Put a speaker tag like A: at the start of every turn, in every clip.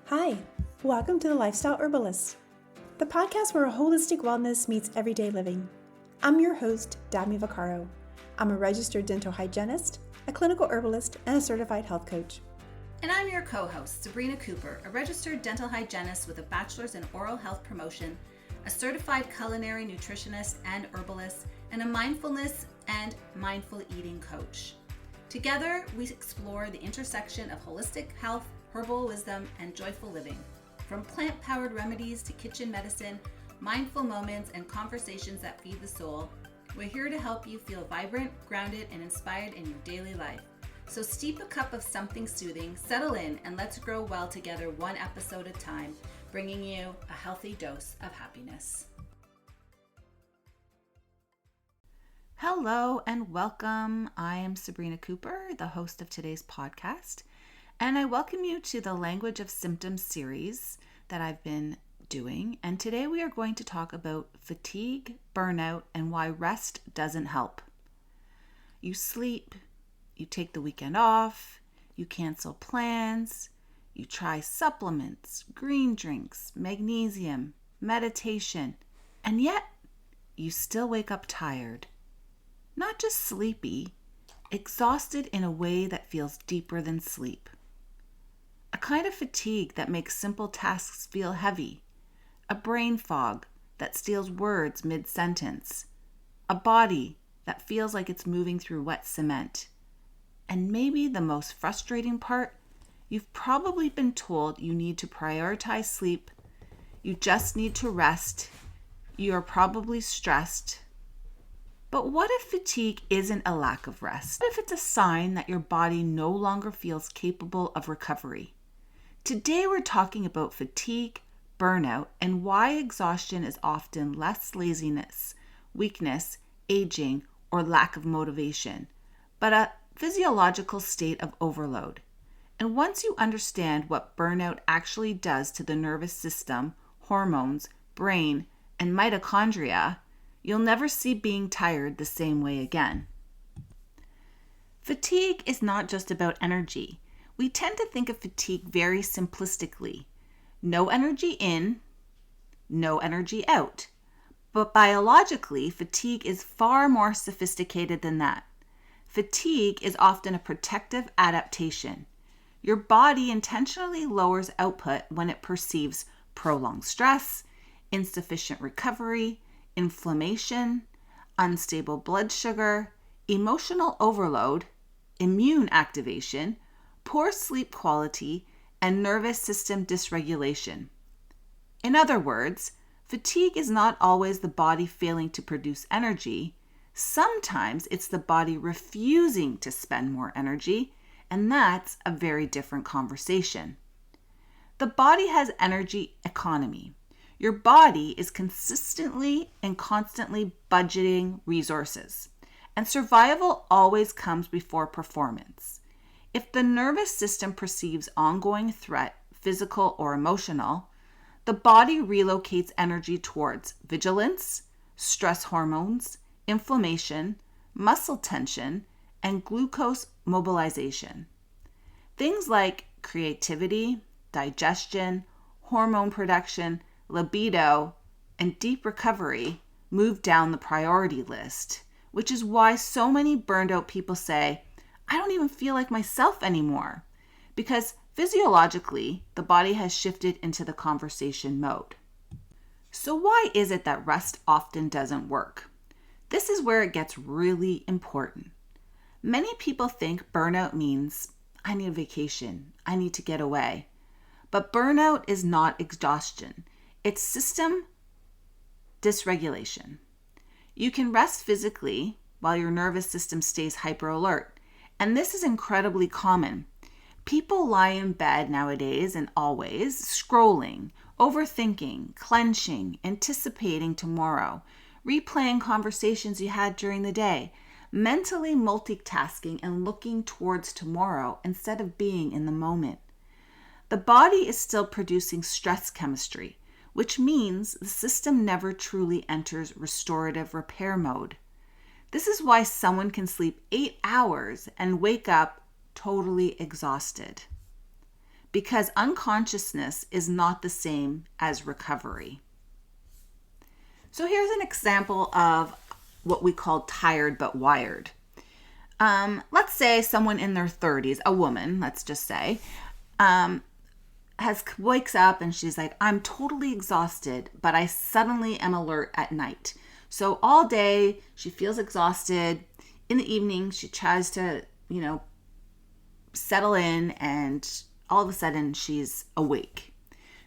A: Hi, welcome to the Lifestyle Herbalist, the podcast where holistic wellness meets everyday living. I'm your host, Dami Vaccaro. I'm a registered dental hygienist, a clinical herbalist, and a certified health coach.
B: And I'm your co-host, Sabrina Cooper, a registered dental hygienist with a bachelor's in oral health promotion, a certified culinary nutritionist and herbalist, and a mindfulness and mindful eating coach. Together, we explore the intersection of holistic health, herbal wisdom, and joyful living. From plant-powered remedies to kitchen medicine, mindful moments, and conversations that feed the soul, we're here to help you feel vibrant, grounded, and inspired in your daily life. So steep a cup of something soothing, settle in, and let's grow well together one episode at a time, bringing you a healthy dose of happiness. Hello and welcome. I am Sabrina Cooper, the host of today's podcast, and I welcome you to the Language of Symptoms series that I've been doing. And today we are going to talk about fatigue, burnout, and why rest doesn't help. You sleep, you take the weekend off, you cancel plans, you try supplements, green drinks, magnesium, meditation, and yet you still wake up tired. Not just sleepy, exhausted in a way that feels deeper than sleep. A kind of fatigue that makes simple tasks feel heavy. A brain fog that steals words mid-sentence. A body that feels like it's moving through wet cement. And maybe the most frustrating part, you've probably been told you need to prioritize sleep, you just need to rest, you are probably stressed. But what if fatigue isn't a lack of rest? What if it's a sign that your body no longer feels capable of recovery? Today we're talking about fatigue, burnout, and why exhaustion is often less laziness, weakness, aging, or lack of motivation, but a physiological state of overload. And once you understand what burnout actually does to the nervous system, hormones, brain, and mitochondria, you'll never see being tired the same way again. Fatigue is not just about energy. We tend to think of fatigue very simplistically. No energy in, no energy out. But biologically, fatigue is far more sophisticated than that. Fatigue is often a protective adaptation. Your body intentionally lowers output when it perceives prolonged stress, insufficient recovery, inflammation, unstable blood sugar, emotional overload, immune activation, poor sleep quality, and nervous system dysregulation. In other words, fatigue is not always the body failing to produce energy. Sometimes it's the body refusing to spend more energy, and that's a very different conversation. The body has energy economy. Your body is consistently and constantly budgeting resources, and survival always comes before performance. If the nervous system perceives ongoing threat, physical or emotional, the body relocates energy towards vigilance, stress hormones, inflammation, muscle tension, and glucose mobilization. Things like creativity, digestion, hormone production, libido, and deep recovery move down the priority list, which is why so many burned out people say, I don't even feel like myself anymore, because physiologically, the body has shifted into the conversation mode. So why is it that rest often doesn't work? This is where it gets really important. Many people think burnout means, I need a vacation, I need to get away. But burnout is not exhaustion. It's system dysregulation. You can rest physically while your nervous system stays hyper alert. And this is incredibly common. People lie in bed nowadays and always scrolling, overthinking, clenching, anticipating tomorrow, replaying conversations you had during the day, mentally multitasking and looking towards tomorrow instead of being in the moment. The body is still producing stress chemistry, which means the system never truly enters restorative repair mode. This is why someone can sleep 8 hours and wake up totally exhausted. because unconsciousness is not the same as recovery. So here's an example of what we call tired but wired. Let's say someone in their 30s, a woman, let's just say, wakes up and she's like, I'm totally exhausted, but I suddenly am alert at night. So all day she feels exhausted. In the evening, she tries to, settle in, and all of a sudden she's awake.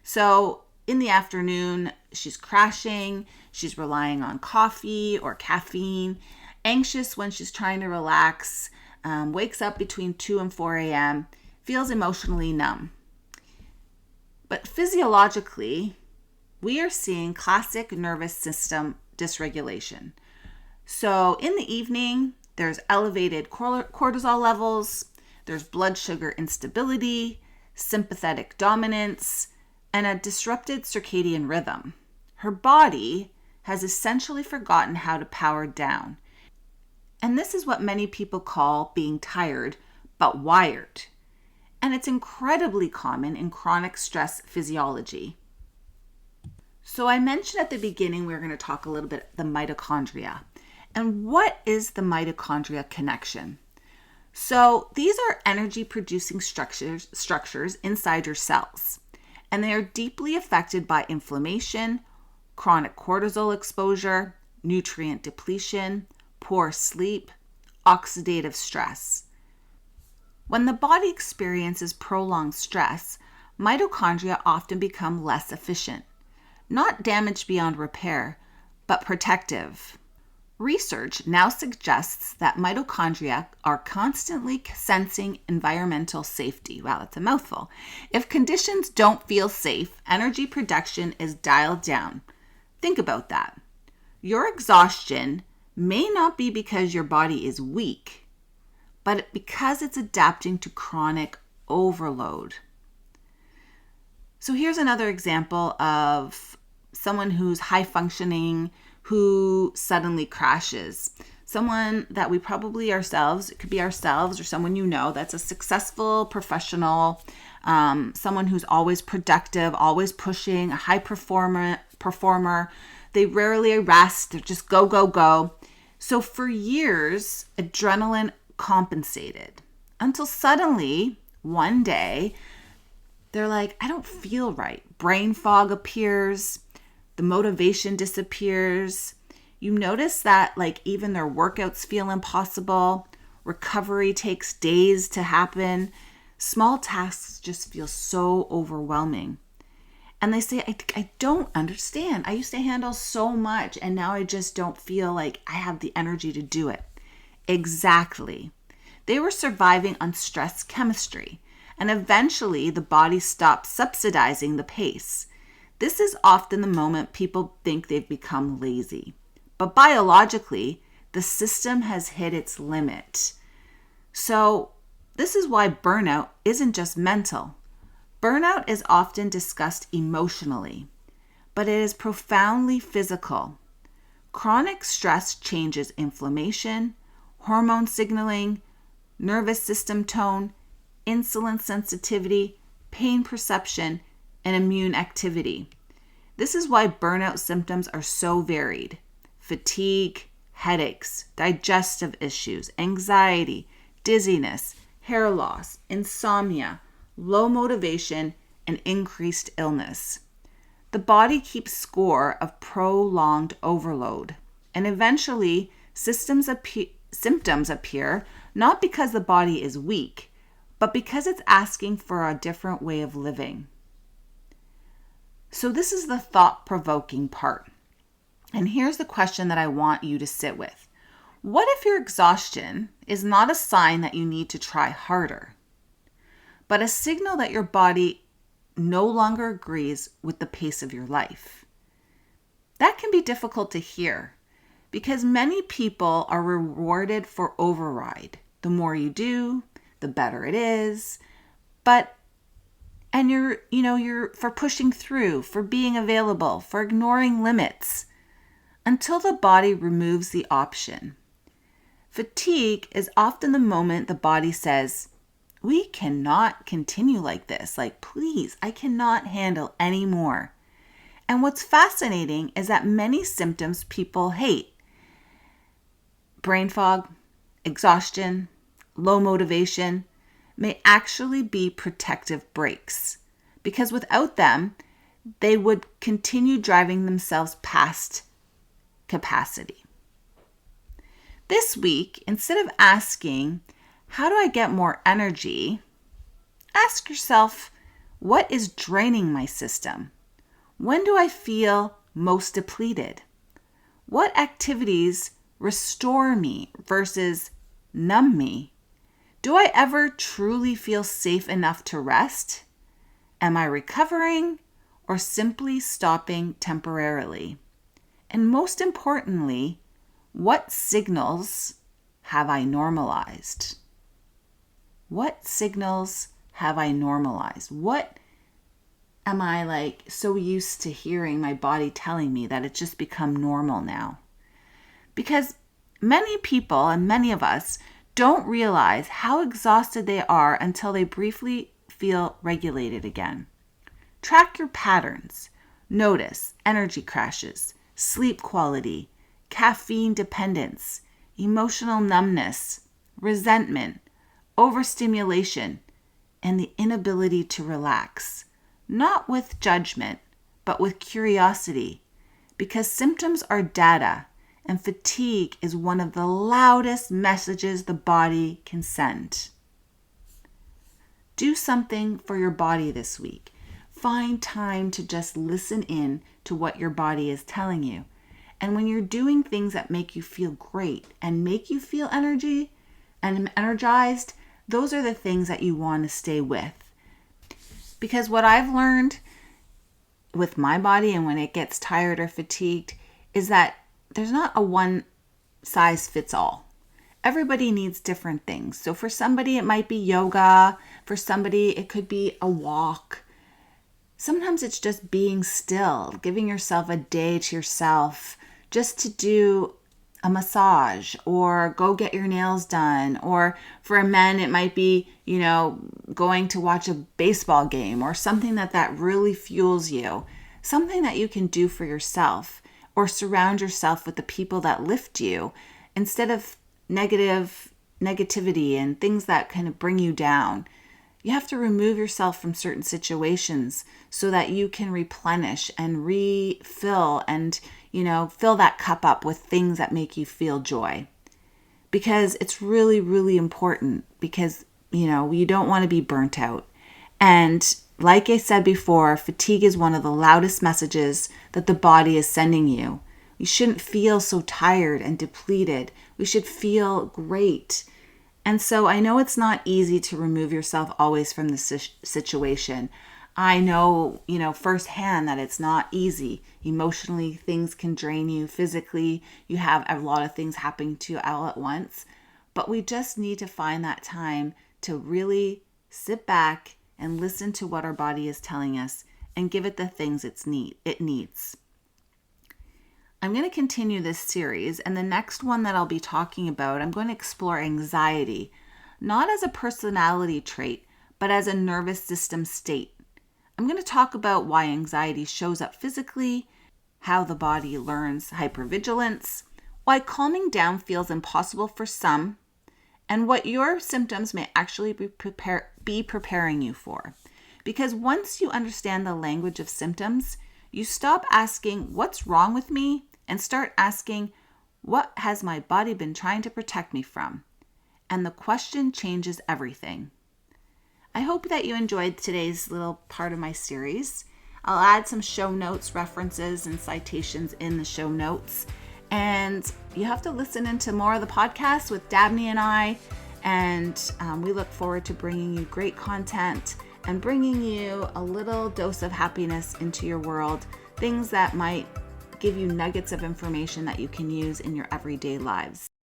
B: So in the afternoon, she's crashing. She's relying on coffee or caffeine, anxious when she's trying to relax, wakes up between 2 and 4 a.m., feels emotionally numb. But physiologically, we are seeing classic nervous system dysregulation. So in the evening, there's elevated cortisol levels, there's blood sugar instability, sympathetic dominance, and a disrupted circadian rhythm. Her body has essentially forgotten how to power down. And this is what many people call being tired, but wired. And it's incredibly common in chronic stress physiology. So I mentioned at the beginning we were going to talk a little bit the mitochondria. And what is the mitochondria connection? So these are energy-producing structures inside your cells, and they are deeply affected by inflammation, chronic cortisol exposure, nutrient depletion, poor sleep, oxidative stress. When the body experiences prolonged stress, mitochondria often become less efficient, not damaged beyond repair, but protective. Research now suggests that mitochondria are constantly sensing environmental safety. Wow, that's a mouthful. If conditions don't feel safe, energy production is dialed down. Think about that. Your exhaustion may not be because your body is weak, but because it's adapting to chronic overload. So here's another example of someone who's high functioning, who suddenly crashes. Someone that we probably ourselves, it could be ourselves or someone that's a successful professional, someone who's always productive, always pushing, a high performer. They rarely rest, they're just go, go, go. So for years, adrenaline compensated until suddenly, one day, they're like, I don't feel right. Brain fog appears. The motivation disappears. You notice that even their workouts feel impossible. Recovery takes days to happen. Small tasks just feel so overwhelming. And they say, I don't understand. I used to handle so much and now I just don't feel like I have the energy to do it. Exactly. They were surviving on stress chemistry, and eventually the body stopped subsidizing the pace. This is often the moment people think they've become lazy. But biologically, the system has hit its limit. So this is why burnout isn't just mental. Burnout is often discussed emotionally, but it is profoundly physical. Chronic stress changes inflammation, hormone signaling, nervous system tone, insulin sensitivity, pain perception, and immune activity. This is why burnout symptoms are so varied. Fatigue, headaches, digestive issues, anxiety, dizziness, hair loss, insomnia, low motivation, and increased illness. The body keeps score of prolonged overload, and eventually symptoms appear not because the body is weak, but because it's asking for a different way of living. So this is the thought-provoking part. And here's the question that I want you to sit with. What if your exhaustion is not a sign that you need to try harder, but a signal that your body no longer agrees with the pace of your life? That can be difficult to hear because many people are rewarded for override. The more you do, the better it is. And you're for pushing through, for being available, for ignoring limits until the body removes the option. Fatigue is often the moment the body says, we cannot continue like this. Like, please, I cannot handle any more. And what's fascinating is that many symptoms people hate, brain fog, exhaustion, low motivation, may actually be protective brakes, because without them, they would continue driving themselves past capacity. This week, instead of asking, how do I get more energy? Ask yourself, what is draining my system? When do I feel most depleted? What activities restore me versus numb me? Do I ever truly feel safe enough to rest? Am I recovering or simply stopping temporarily? And most importantly, what signals have I normalized? What signals have I normalized? What am I so used to hearing my body telling me that it's just become normal now? Because many people and many of us don't realize how exhausted they are until they briefly feel regulated again. Track your patterns. Notice energy crashes, sleep quality, caffeine dependence, emotional numbness, resentment, overstimulation, and the inability to relax. Not with judgment, but with curiosity, because symptoms are data, and fatigue is one of the loudest messages the body can send. Do something for your body this week. Find time to just listen in to what your body is telling you. And when you're doing things that make you feel great and make you feel energy and energized, those are the things that you want to stay with. Because what I've learned with my body and when it gets tired or fatigued is that there's not a one size fits all. Everybody needs different things. So for somebody, it might be yoga. For somebody, it could be a walk. Sometimes it's just being still, giving yourself a day to yourself just to do a massage or go get your nails done. Or for men, it might be, going to watch a baseball game or something that really fuels you. Something that you can do for yourself, or surround yourself with the people that lift you instead of negativity and things that kind of bring you down. You have to remove yourself from certain situations so that you can replenish and refill and, fill that cup up with things that make you feel joy. Because it's really, really important, because, you don't want to be burnt out. And like I said before, fatigue is one of the loudest messages that the body is sending you. You shouldn't feel so tired and depleted. We should feel great. And so I know it's not easy to remove yourself always from the situation. I know, firsthand that it's not easy. Emotionally, things can drain you. Physically, you have a lot of things happening to you all at once. But we just need to find that time to really sit back and listen to what our body is telling us and give it the things it needs. I'm going to continue this series, and the next one that I'll be talking about, I'm going to explore anxiety, not as a personality trait, but as a nervous system state. I'm going to talk about why anxiety shows up physically, how the body learns hypervigilance, why calming down feels impossible for some, and what your symptoms may actually be preparing you for. Because once you understand the language of symptoms, you stop asking, what's wrong with me? And start asking, what has my body been trying to protect me from? And the question changes everything. I hope that you enjoyed today's little part of my series. I'll add some show notes, references, and citations in the show notes. And you have to listen into more of the podcasts with Dabney and I. And we look forward to bringing you great content and bringing you a little dose of happiness into your world. Things that might give you nuggets of information that you can use in your everyday lives.